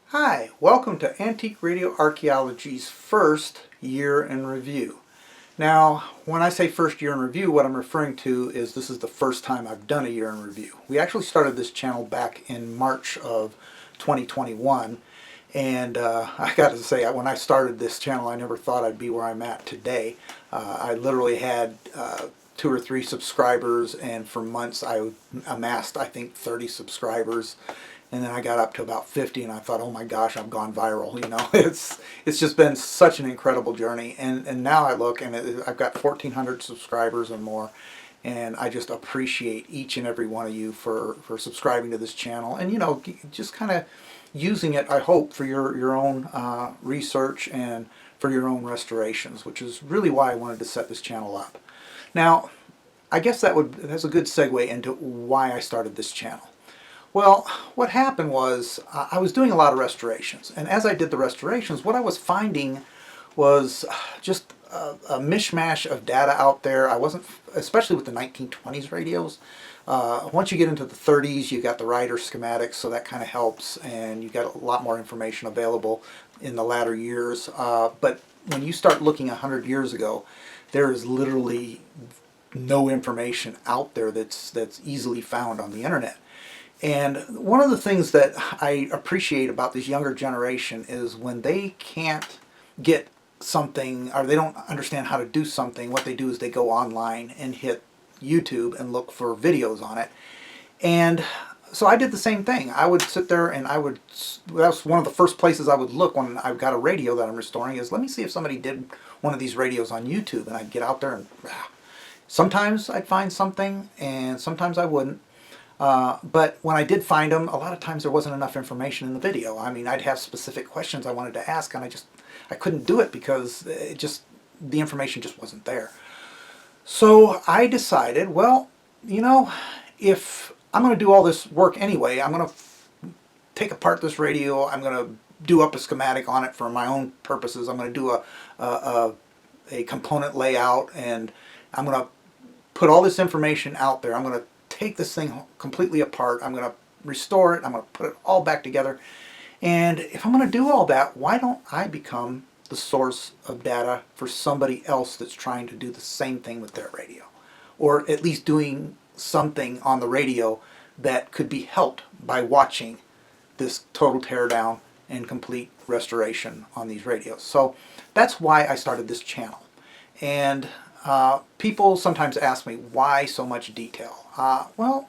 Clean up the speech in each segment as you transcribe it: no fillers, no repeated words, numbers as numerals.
Hi, welcome to Antique Radio Archaeology's first year in review. Now, when I say first year in review, what I'm referring to is this is the first time I've done a year in review. We actually started this channel back in March of 2021, and I got to say, when I started this channel, I never thought I'd be where I'm at today. I literally had 2 or 3 subscribers, and for months I amassed, I think, 30 subscribers. And then I got up to about 50, and I thought, oh my gosh, I've gone viral. You know, it's just been such an incredible journey. And now I look, and I've got 1,400 subscribers and more. And I just appreciate each and every one of you for subscribing to this channel. And, you know, just kind of using it, I hope, for your own research and for your own restorations, which is really why I wanted to set this channel up. Now, I guess that's a good segue into why I started this channel. Well, what happened was I was doing a lot of restorations, and as I did the restorations, what I was finding was just a mishmash of data out there. I wasn't, especially with the 1920s radios. Once you get into the 30s, you got the writer schematics, so that kind of helps, and you got a lot more information available in the latter years. But when you start looking 100 years ago, there is literally no information out there that's easily found on the internet. And one of the things that I appreciate about this younger generation is when they can't get something, or they don't understand how to do something, what they do is they go online and hit YouTube and look for videos on it. And so I did the same thing. I would sit there and that was one of the first places I would look when I've got a radio that I'm restoring, is let me see if somebody did one of these radios on YouTube. And I'd get out there and sometimes I'd find something and sometimes I wouldn't. But when I did find them, a lot of times there wasn't enough information in the video. I mean, I'd have specific questions I wanted to ask, and I couldn't do it because the information just wasn't there. So I decided, well, you know, if I'm going to do all this work anyway, I'm going to take apart this radio, I'm going to do up a schematic on it for my own purposes, I'm going to do a component layout, and I'm going to put all this information out there. I'm going to take this thing completely apart, I'm going to restore it, I'm going to put it all back together. And if I'm going to do all that, why don't I become the source of data for somebody else that's trying to do the same thing with their radio? Or at least doing something on the radio that could be helped by watching this total teardown and complete restoration on these radios. So that's why I started this channel. And people sometimes ask me, why so much detail? Well,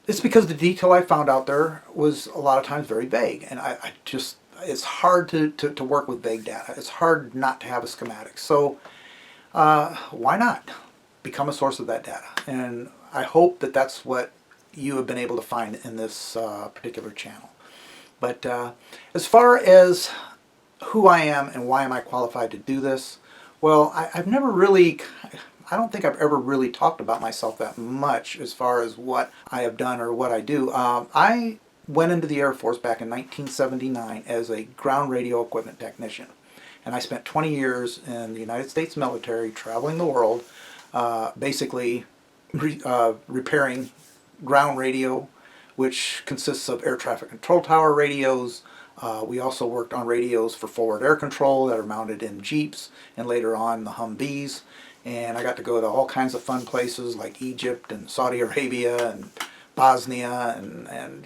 it's because the detail I found out there was a lot of times very vague, and it's hard to work with vague data. It's hard not to have a schematic. So why not become a source of that data? And I hope that that's what you have been able to find in this particular channel. But as far as who I am and why am I qualified to do this, well, I've never really, I don't think I've ever really talked about myself that much as far as what I have done or what I do. I went into the Air Force back in 1979 as a ground radio equipment technician. And I spent 20 years in the United States military, traveling the world, basically repairing ground radio, which consists of air traffic control tower radios. We also worked on radios for forward air control that are mounted in Jeeps and later on the Humvees. And I got to go to all kinds of fun places like Egypt and Saudi Arabia and Bosnia and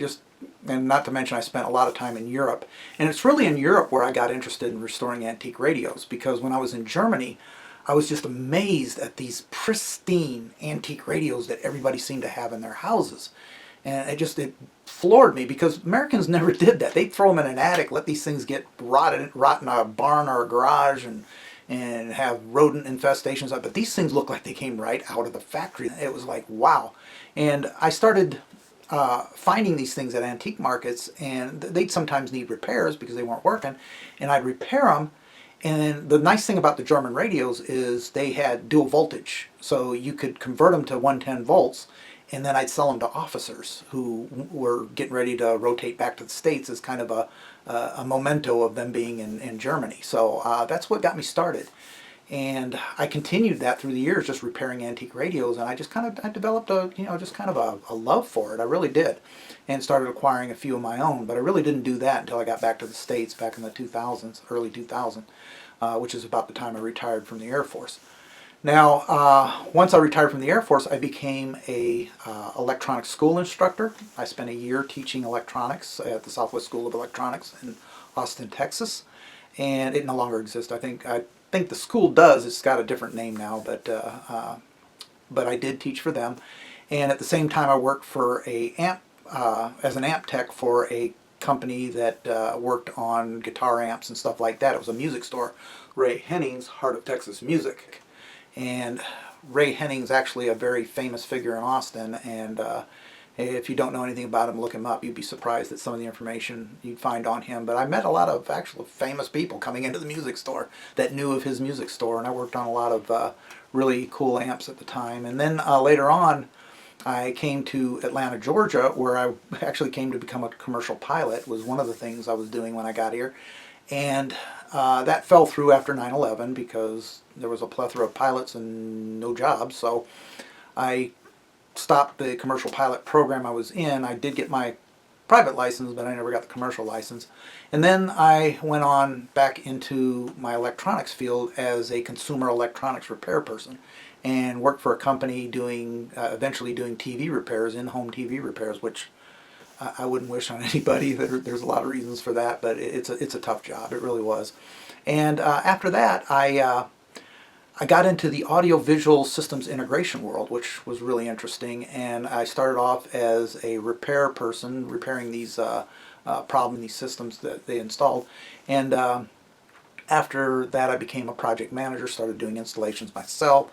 not to mention I spent a lot of time in Europe. And it's really in Europe where I got interested in restoring antique radios, because when I was in Germany, I was just amazed at these pristine antique radios that everybody seemed to have in their houses. And it floored me, because Americans never did that. They'd throw them in an attic, let these things get rot in a barn or a garage, and have rodent infestations. But these things look like they came right out of the factory. It was like, wow. And I started finding these things at antique markets, and they'd sometimes need repairs because they weren't working, and I'd repair them. And the nice thing about the German radios is they had dual voltage, so you could convert them to 110 volts, and then I'd sell them to officers who were getting ready to rotate back to the States as kind of a memento of them being in Germany. So that's what got me started. And I continued that through the years, just repairing antique radios, and I developed just kind of a love for it. I really did, and started acquiring a few of my own. But I really didn't do that until I got back to the States back in the 2000s, early 2000, which is about the time I retired from the Air Force. Now, once I retired from the Air Force, I became a electronics school instructor. I spent a year teaching electronics at the Southwest School of Electronics in Austin, Texas, and it no longer exists. I think the school does. It's got a different name now, but I did teach for them, and at the same time, I worked for as an amp tech for a company that worked on guitar amps and stuff like that. It was a music store, Ray Henning's Heart of Texas Music. And Ray Henning's actually a very famous figure in Austin, and if you don't know anything about him, look him up. You'd be surprised at some of the information you'd find on him. But I met a lot of actual famous people coming into the music store that knew of his music store, and I worked on a lot of really cool amps at the time. And then later on, I came to Atlanta, Georgia, where I actually came to become a commercial pilot. Was one of the things I was doing when I got here. And that fell through after 9/11 because there was a plethora of pilots and no jobs. So I stopped the commercial pilot program I was in. I did get my private license, but I never got the commercial license. And then I went on back into my electronics field as a consumer electronics repair person, and worked for a company doing eventually doing TV repairs, in-home TV repairs, which I wouldn't wish on anybody. There's a lot of reasons for that, but it's a tough job. It really was. And after that, I got into the audio-visual systems integration world, which was really interesting. And I started off as a repair person, repairing these these systems that they installed. And after that, I became a project manager, started doing installations myself.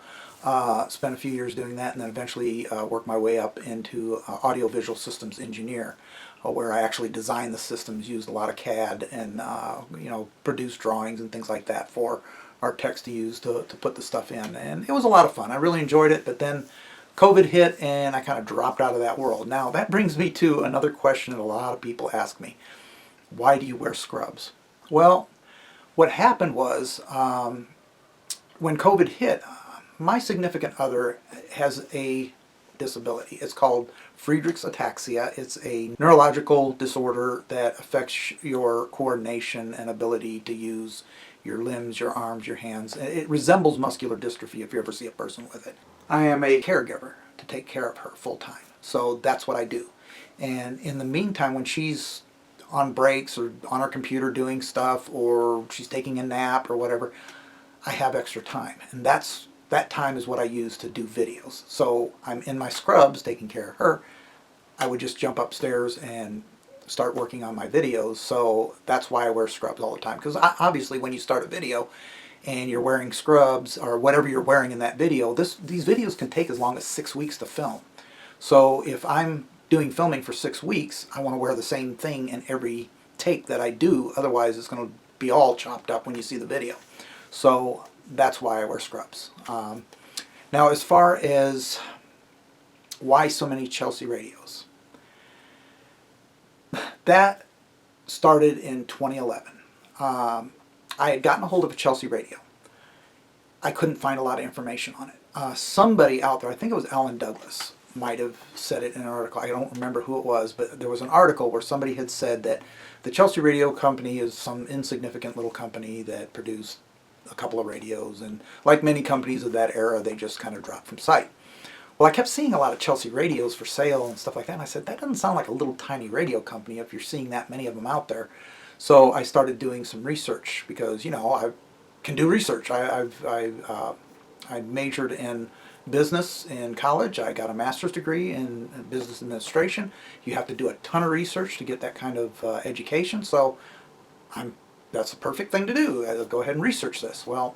Spent a few years doing that, and then eventually worked my way up into audio-visual systems engineer, where I actually designed the systems, used a lot of CAD, and produced drawings and things like that for our techs to use to put the stuff in. And it was a lot of fun. I really enjoyed it, but then COVID hit, and I kind of dropped out of that world. Now, that brings me to another question that a lot of people ask me. Why do you wear scrubs? Well, what happened was when COVID hit, my significant other has a disability. It's called Friedreich's ataxia. It's a neurological disorder that affects your coordination and ability to use your limbs, your arms, your hands. It resembles muscular dystrophy if you ever see a person with it. I am a caregiver to take care of her full time. So that's what I do. And in the meantime, when she's on breaks or on her computer doing stuff, or she's taking a nap or whatever, I have extra time. And that time is what I use to do videos. So I'm in my scrubs taking care of her. I would just jump upstairs and start working on my videos. So that's why I wear scrubs all the time. Because obviously when you start a video and you're wearing scrubs or whatever you're wearing in that video, these videos can take as long as 6 weeks to film. So if I'm doing filming for 6 weeks, I want to wear the same thing in every take that I do. Otherwise it's going to be all chopped up when you see the video. So that's why I wear scrubs. Now, as far as why so many Chelsea radios, that started in 2011. I had gotten a hold of a Chelsea radio. I couldn't find a lot of information on it. Somebody out there, I think it was Alan Douglas, might have said it in an article. I don't remember who it was, but there was an article where somebody had said that the Chelsea Radio Company is some insignificant little company that produced a couple of radios, and like many companies of that era, they just kind of dropped from sight. Well, I kept seeing a lot of Chelsea radios for sale and stuff like that, and I said, that doesn't sound like a little tiny radio company if you're seeing that many of them out there. So I started doing some research because, I can do research. I majored in business in college. I got a master's degree in business administration. You have to do a ton of research to get that kind of education, so that's the perfect thing to do. I'll go ahead and research this. Well,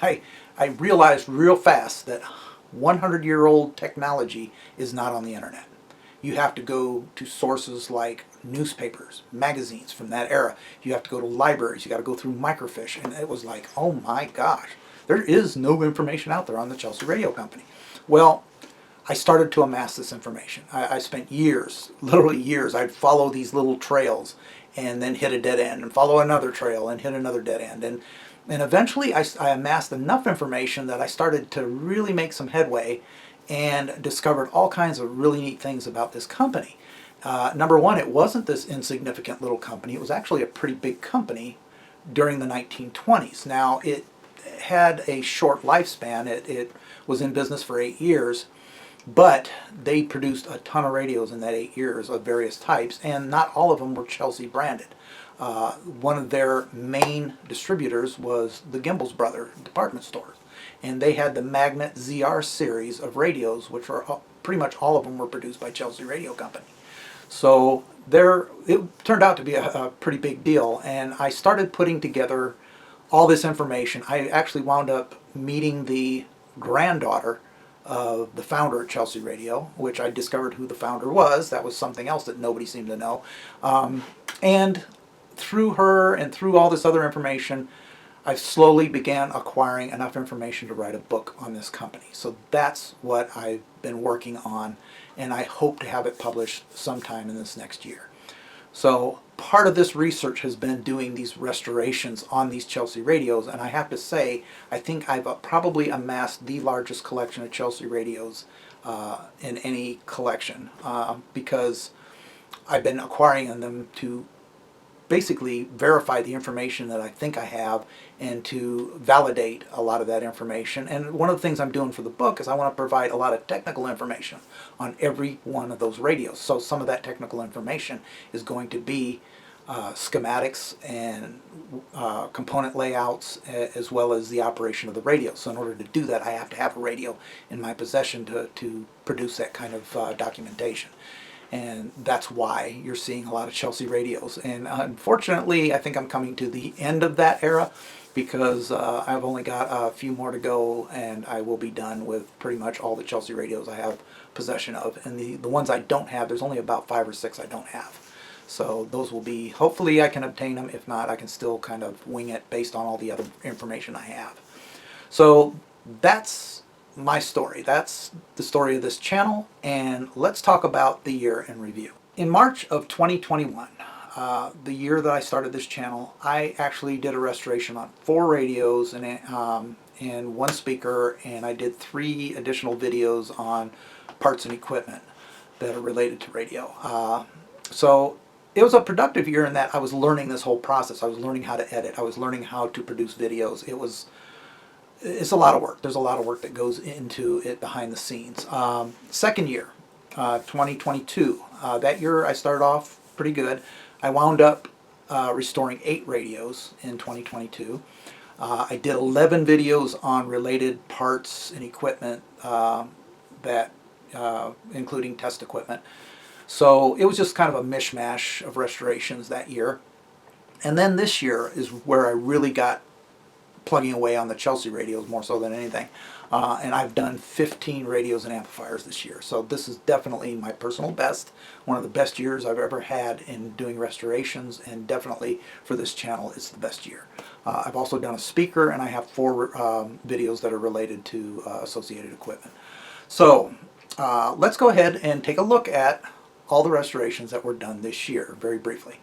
I realized real fast that 100-year-old technology is not on the internet. You have to go to sources like newspapers, magazines from that era. You have to go to libraries. You got to go through microfiche. And it was like, oh my gosh, there is no information out there on the Chelsea Radio Company. Well, I started to amass this information. I spent years, literally years. I'd follow these little trails and then hit a dead end and follow another trail and hit another dead end. And And eventually I amassed enough information that I started to really make some headway and discovered all kinds of really neat things about this company. Number one, it wasn't this insignificant little company. It was actually a pretty big company during the 1920s. Now, it had a short lifespan. It was in business for 8 years, but they produced a ton of radios in that 8 years of various types, and not all of them were Chelsea branded. One of their main distributors was the Gimbel's Brother department stores, and they had the Magnet ZR series of radios, which were pretty much all of them were produced by Chelsea Radio Company. So it turned out to be a pretty big deal, and I started putting together all this information. I actually wound up meeting the granddaughter of the founder at Chelsea Radio, which I discovered who the founder was. That was something else that nobody seemed to know. And through her and through all this other information, I slowly began acquiring enough information to write a book on this company. So that's what I've been working on, and I hope to have it published sometime in this next year. So part of this research has been doing these restorations on these Chelsea radios, and I have to say, I think I've probably amassed the largest collection of Chelsea radios in any collection, because I've been acquiring them to basically verify the information that I think I have and to validate a lot of that information. And one of the things I'm doing for the book is I want to provide a lot of technical information on every one of those radios. So some of that technical information is going to be schematics and component layouts, as well as the operation of the radio. So in order to do that, I have to have a radio in my possession to produce that kind of documentation. And that's why you're seeing a lot of Chelsea radios. And unfortunately, I think I'm coming to the end of that era, because I've only got a few more to go, and I will be done with pretty much all the Chelsea radios I have possession of. And the ones I don't have, there's only about 5 or 6 I don't have. So those will be, hopefully I can obtain them. If not, I can still kind of wing it based on all the other information I have. So that's my story. That's the story of this channel, and let's talk about the year in review. In March of 2021, the year that I started this channel, I actually did a restoration on 4 radios and 1 speaker, and I did 3 additional videos on parts and equipment that are related to radio. So it was a productive year in that I was learning this whole process. I was learning how to edit. I was learning how to produce videos. It's a lot of work. There's a lot of work that goes into it behind the scenes. Second year, 2022. That year I started off pretty good. I wound up restoring 8 radios in 2022. I did 11 videos on related parts and equipment, including test equipment. So it was just kind of a mishmash of restorations that year. And then this year is where I really got plugging away on the Chelsea radios more so than anything. And I've done 15 radios and amplifiers this year. So this is definitely my personal best, one of the best years I've ever had in doing restorations, and definitely for this channel it's the best year. I've also done a speaker, and I have 4 videos that are related to associated equipment. So let's go ahead and take a look at all the restorations that were done this year very briefly.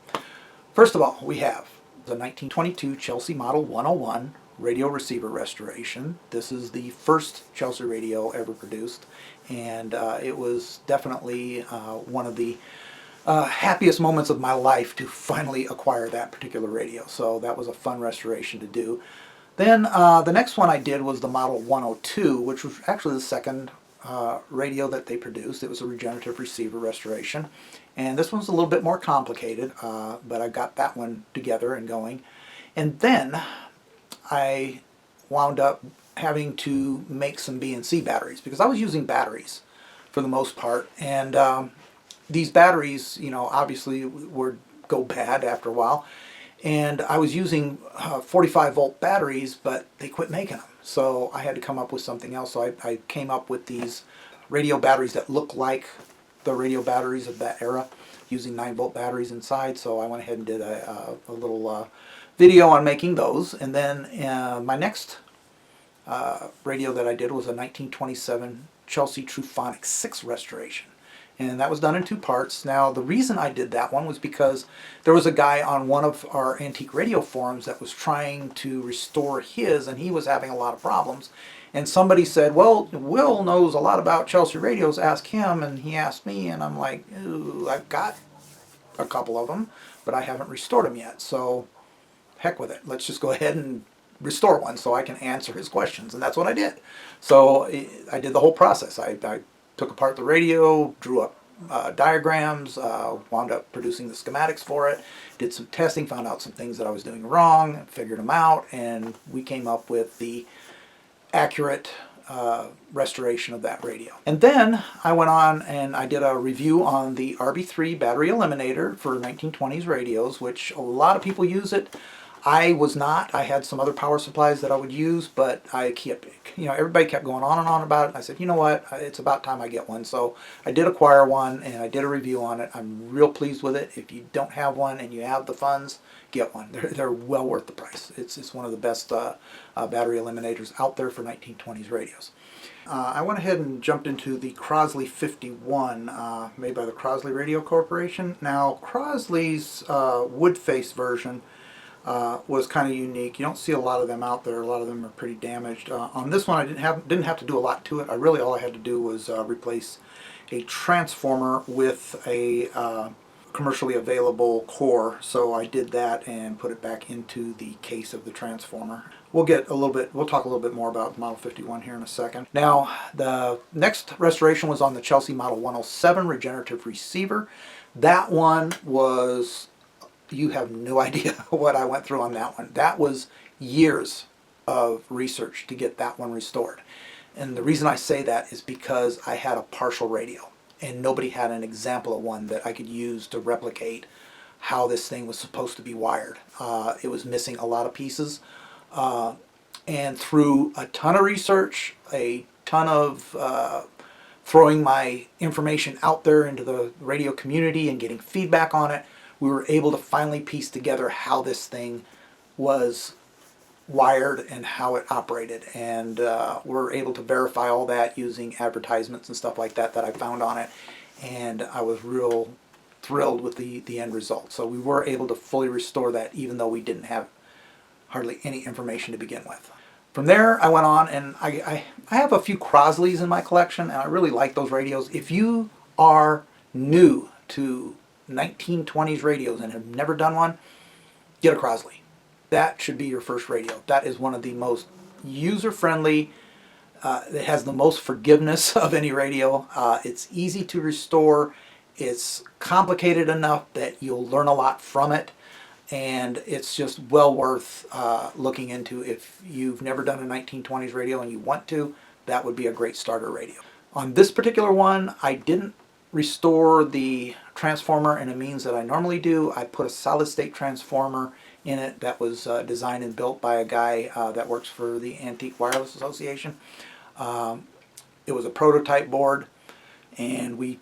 First of all, we have the 1922 Chelsea Model 101 radio receiver restoration. This is the first Chelsea radio ever produced, and it was definitely one of the happiest moments of my life to finally acquire that particular radio. So that was a fun restoration to do. Then the next one I did was the Model 102, which was actually the second radio that they produced. It was a regenerative receiver restoration, and this one's a little bit more complicated, but I got that one together and going. And then I wound up having to make some B&C batteries, because I was using batteries for the most part, and these batteries, you know, obviously would go bad after a while, and I was using 45 volt batteries, but they quit making them, so I had to come up with something else. So I came up with these radio batteries that look like the radio batteries of that era, using 9 volt batteries inside. So I went ahead and did a little video on making those. And then my next radio that I did was a 1927 Chelsea Truphonic 6 restoration. And that was done in 2 parts. Now, the reason I did that one was because there was a guy on one of our antique radio forums that was trying to restore his, and he was having a lot of problems. And somebody said, well, Will knows a lot about Chelsea radios, ask him. And he asked me, and I'm like, ooh, I've got a couple of them, but I haven't restored them yet. So heck with it. Let's just go ahead and restore one so I can answer his questions. And that's what I did. So I did the whole process. I took apart the radio, drew up diagrams, wound up producing the schematics for it, did some testing, found out some things that I was doing wrong, figured them out, and we came up with the accurate restoration of that radio. And then I went on and I did a review on the RB3 battery eliminator for 1920s radios, which a lot of people use it. I was not. I had some other power supplies that I would use, but I kept, everybody kept going on and on about it. I said, you know what, it's about time I get one. So I did acquire one and I did a review on it. I'm real pleased with it. If you don't have one and you have the funds, get one. They're well worth the price. It's one of the best battery eliminators out there for 1920s radios. I went ahead and jumped into the Crosley 51 made by the Crosley Radio Corporation. Now, Crosley's wood-faced version was kind of unique. You don't see a lot of them out there. A lot of them are pretty damaged. On this one, I didn't have to do a lot to it. All I had to do was replace a transformer with a commercially available core. So I did that and put it back into the case of the transformer. We'll talk a little bit more about Model 51 here in a second. Now, the next restoration was on the Chelsea Model 107 regenerative receiver. That one was, you have no idea what I went through on that one. That was years of research to get that one restored. And the reason I say that is because I had a partial radio and nobody had an example of one that I could use to replicate how this thing was supposed to be wired. It was missing a lot of pieces. And through a ton of research, a ton of throwing my information out there into the radio community and getting feedback on it, we were able to finally piece together how this thing was wired and how it operated. And we're able to verify all that using advertisements and stuff like that I found on it. And I was real thrilled with the end result. So we were able to fully restore that even though we didn't have hardly any information to begin with. From there, I went on and I have a few Crosleys in my collection, and I really like those radios. If you are new to 1920s radios and have never done one, get a Crosley. That should be your first radio. That is one of the most user-friendly, it has the most forgiveness of any radio. It's easy to restore. It's complicated enough that you'll learn a lot from it. And it's just well worth looking into. If you've never done a 1920s radio and you want to, that would be a great starter radio. On this particular one, I didn't restore the transformer in a means that I normally do. I put a solid state transformer in it that was designed and built by a guy that works for the Antique Wireless Association. It was a prototype board, and we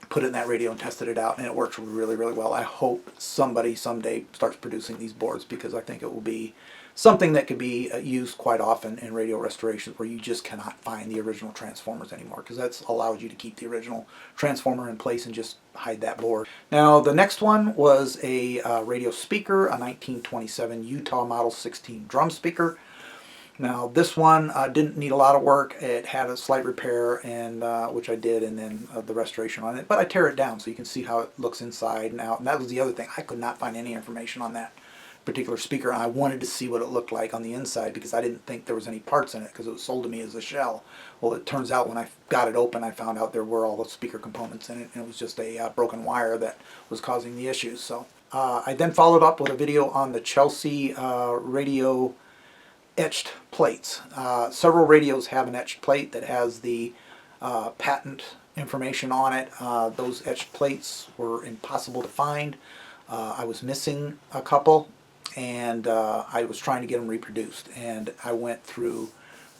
put it in that radio and tested it out, and it works really, really well. I hope somebody someday starts producing these boards, because I think it will be something that could be used quite often in radio restorations where you just cannot find the original transformers anymore, because that allows you to keep the original transformer in place and just hide that board. Now, the next one was a radio speaker, a 1927 Utah Model 16 drum speaker. Now, this one didn't need a lot of work. It had a slight repair, and which I did, and then the restoration on it. But I tear it down so you can see how it looks inside and out. And that was the other thing. I could not find any information on that particular speaker. I wanted to see what it looked like on the inside, because I didn't think there was any parts in it, because it was sold to me as a shell. Well, it turns out when I got it open, I found out there were all the speaker components in it, and it was just a broken wire that was causing the issues. So I then followed up with a video on the Chelsea radio etched plates. Several radios have an etched plate that has the patent information on it. Those etched plates were impossible to find. I was missing a couple, and I was trying to get them reproduced, and I went through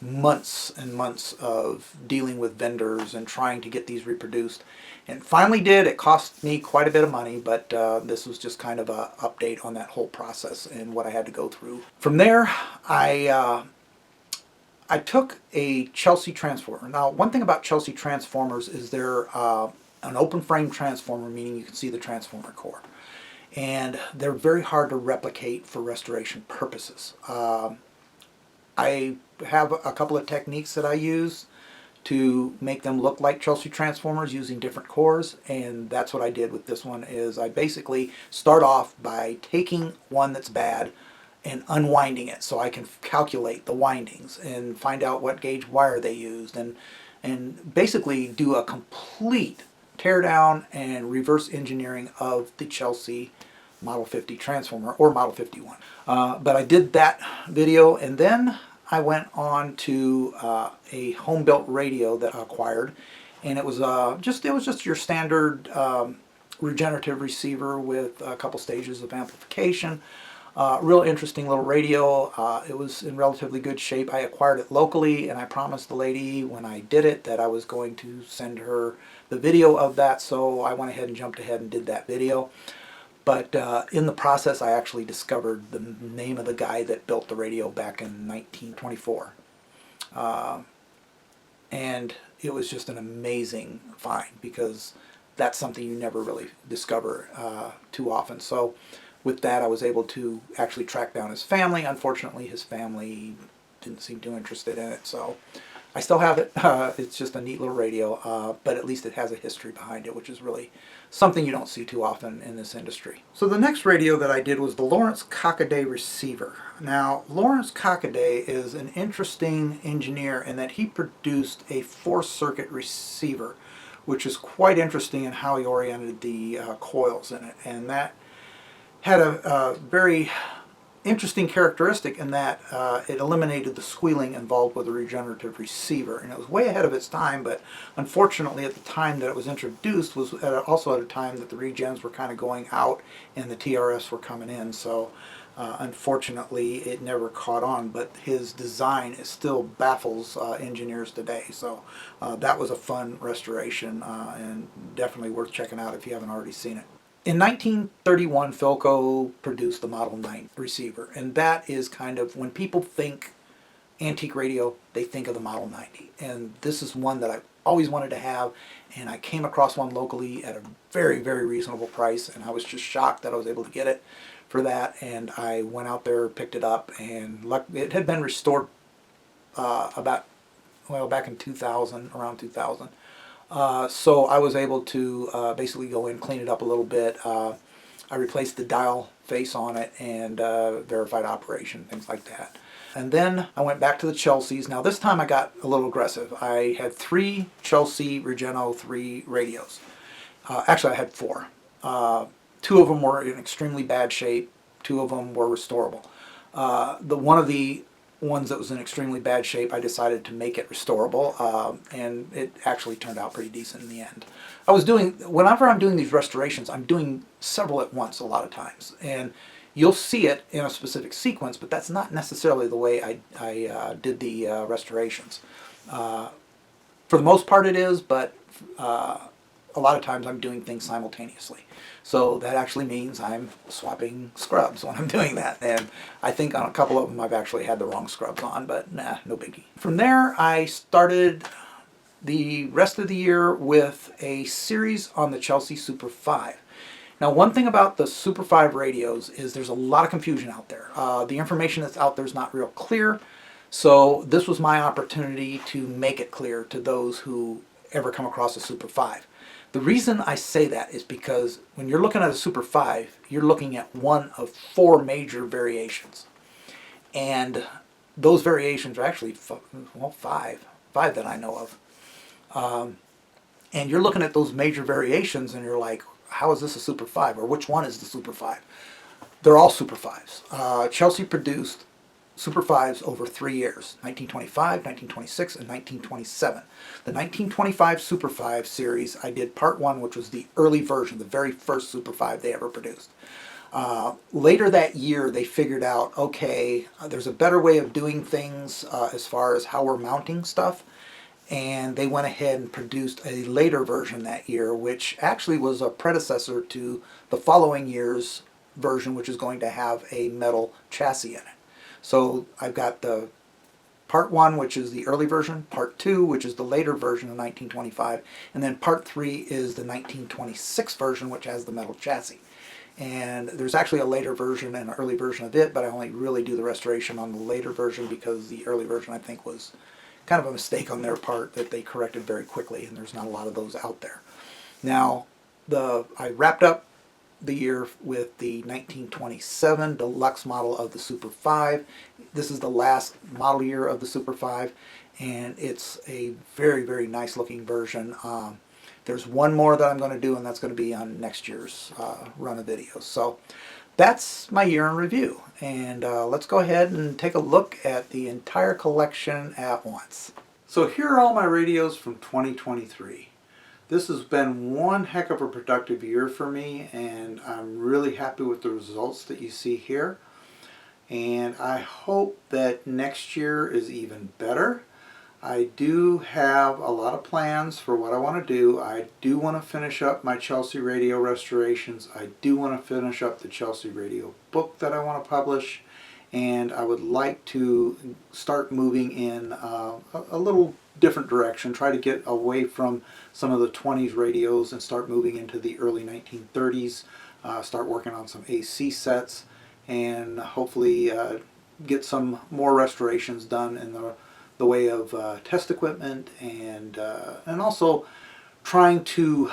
months and months of dealing with vendors and trying to get these reproduced, and finally did. It cost me quite a bit of money, but this was just kind of an update on that whole process and what I had to go through. From there, I took a Chelsea transformer. Now, one thing about Chelsea transformers is they're an open frame transformer, meaning you can see the transformer core. And they're very hard to replicate for restoration purposes. I have a couple of techniques that I use to make them look like Chelsea transformers using different cores, and that's what I did with this one. Is I basically start off by taking one that's bad and unwinding it so I can calculate the windings and find out what gauge wire they used, and basically do a complete tear down and reverse engineering of the Chelsea Model 50 transformer, or Model 51. But I did that video, and then I went on to a home-built radio that I acquired, and it was just your standard regenerative receiver with a couple stages of amplification. Real interesting little radio. It was in relatively good shape. I acquired it locally, and I promised the lady when I did it that I was going to send her the video of that, so I went ahead and jumped ahead and did that video. But in the process, I actually discovered the name of the guy that built the radio back in 1924. And it was just an amazing find, because that's something you never really discover too often. So with that, I was able to actually track down his family. Unfortunately, his family didn't seem too interested in it, so I still have it. It's just a neat little radio, but at least it has a history behind it, which is really something you don't see too often in this industry. So the next radio that I did was the Lawrence Cockaday receiver. Now, Lawrence Cockaday is an interesting engineer in that he produced a 4-circuit receiver, which is quite interesting in how he oriented the coils in it. And that had a very interesting characteristic in that it eliminated the squealing involved with a regenerative receiver, and it was way ahead of its time. But unfortunately, at the time that it was introduced was also at a time that the regens were kind of going out and the TRS were coming in, so unfortunately it never caught on. But his design still baffles engineers today, so that was a fun restoration, and definitely worth checking out if you haven't already seen it. In 1931, Philco produced the Model 9 receiver, and that is kind of, when people think antique radio, they think of the Model 90. And this is one that I always wanted to have, and I came across one locally at a very, very reasonable price, and I was just shocked that I was able to get it for that. And I went out there, picked it up, and it had been restored back in 2000, around 2000. So I was able to basically go in, clean it up a little bit. I replaced the dial face on it and verified operation, things like that. And then I went back to the Chelseas. Now this time I got a little aggressive. I had 3 Chelsea Regeno 3 radios. Actually I had 4. 2 of them were in extremely bad shape. 2 of them were restorable. One of the ones that was in extremely bad shape, I decided to make it restorable, and it actually turned out pretty decent in the end. Whenever I'm doing these restorations, I'm doing several at once a lot of times, and you'll see it in a specific sequence, but that's not necessarily the way I did the restorations. For the most part it is, but a lot of times I'm doing things simultaneously. So that actually means I'm swapping scrubs when I'm doing that. And I think on a couple of them I've actually had the wrong scrubs on, but nah, no biggie. From there I started the rest of the year with a series on the Chelsea Super 5. Now one thing about the Super 5 radios is there's a lot of confusion out there. The information that's out there is not real clear, so this was my opportunity to make it clear to those who ever come across a Super 5. The reason I say that is because when you're looking at a Super 5, you're looking at one of 4 major variations. And those variations are actually, five that I know of. And you're looking at those major variations and you're like, how is this a Super 5? Or which one is the Super 5? They're all Super 5s. Chelsea produced Super 5s over 3 years, 1925, 1926, and 1927. The 1925 Super 5 series, I did part 1, which was the early version, the very first Super 5 they ever produced. Later that year, they figured out, okay, there's a better way of doing things as far as how we're mounting stuff, and they went ahead and produced a later version that year, which actually was a predecessor to the following year's version, which is going to have a metal chassis in it. So I've got the Part 1, which is the early version, Part 2, which is the later version of 1925, and then Part 3 is the 1926 version, which has the metal chassis. And there's actually a later version and an early version of it, but I only really do the restoration on the later version because the early version I think was kind of a mistake on their part that they corrected very quickly, and there's not a lot of those out there. Now, I wrapped up the year with the 1927 deluxe model of the Super 5. This is the last model year of the Super 5, and it's a very, very nice looking version. There's one more that I'm going to do, and that's going to be on next year's run of videos. So that's my year in review, and let's go ahead and take a look at the entire collection at once. So here are all my radios from 2023. This has been one heck of a productive year for me, and I'm really happy with the results that you see here. And I hope that next year is even better. I do have a lot of plans for what I want to do. I do want to finish up my Chelsea radio restorations. I do want to finish up the Chelsea radio book that I want to publish. And I would like to start moving in a little different direction, try to get away from some of the 20s radios and start moving into the early 1930s, start working on some AC sets, and hopefully get some more restorations done in the way of test equipment, and also trying to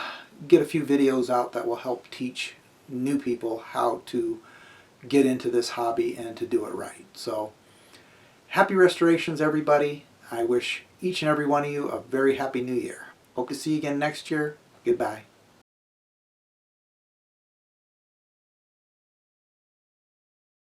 get a few videos out that will help teach new people how to get into this hobby and to do it right. So happy restorations, everybody. I wish each and every one of you a very happy new year. Hope to see you again next year. Goodbye.